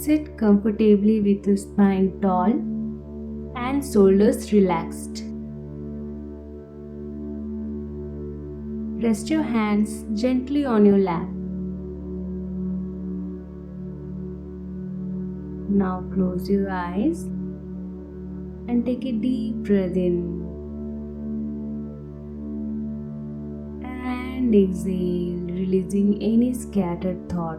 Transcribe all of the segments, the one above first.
Sit comfortably with your spine tall and shoulders relaxed. Rest your hands gently on your lap. Now close your eyes and take a deep breath in and exhale, releasing any scattered thought.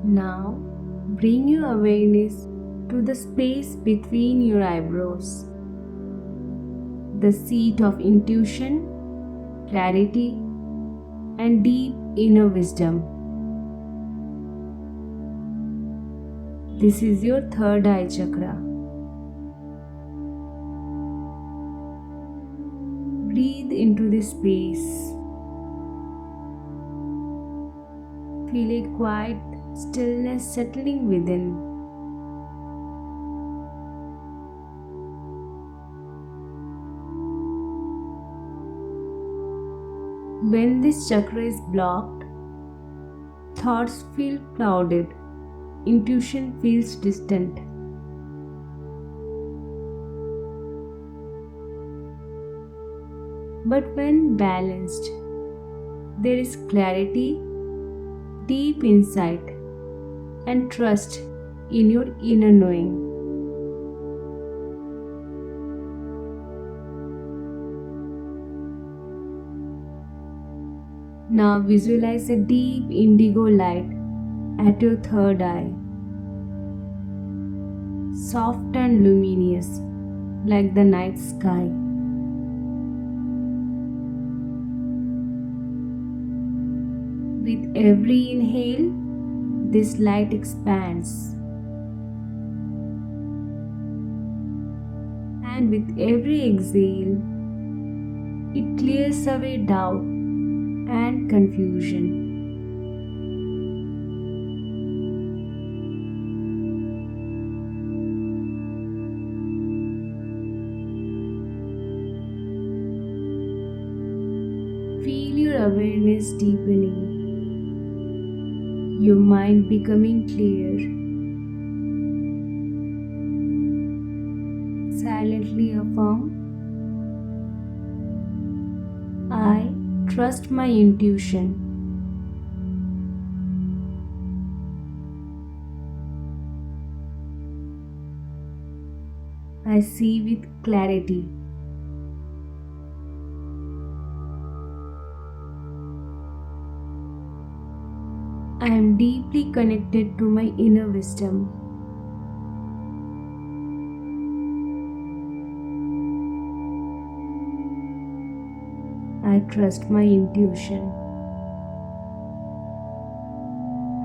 Now bring your awareness to the space between your eyebrows, the seat of intuition, clarity, and deep inner wisdom. This is your third eye chakra. Breathe into this space. Feel a quiet stillness settling within. When this chakra is blocked, thoughts feel clouded, intuition feels distant. But when balanced, there is clarity, deep insight, and trust in your inner knowing. Now visualize a deep indigo light at your third eye, soft and luminous like the night sky. With every inhale, this light expands, and with every exhale, it clears away doubt and confusion. Feel your awareness deepening, your mind becoming clear. Silently affirm, I trust my intuition. I see with clarity. I am deeply connected to my inner wisdom. I trust my intuition.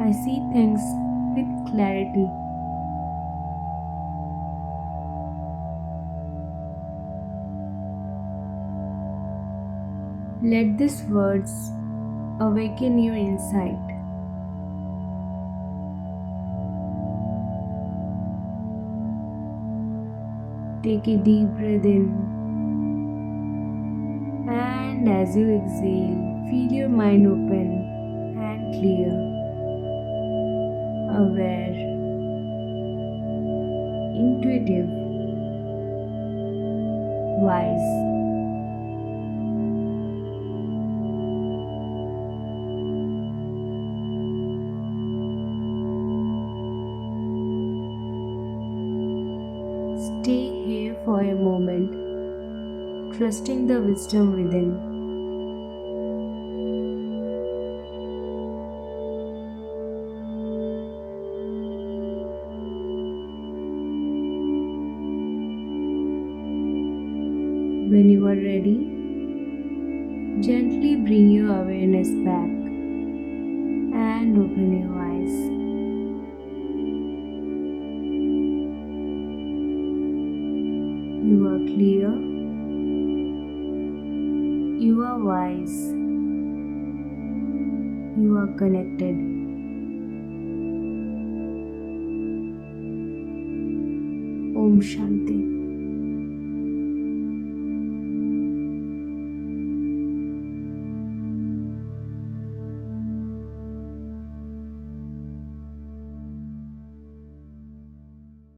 I see things with clarity. Let these words awaken your insight. Take a deep breath in, and as you exhale, feel your mind open and clear, aware, intuitive, wise. Stay here for a moment, trusting the wisdom within. When you are ready, gently bring your awareness back and open your eyes. You are clear, you are wise, you are connected. Om Shanti.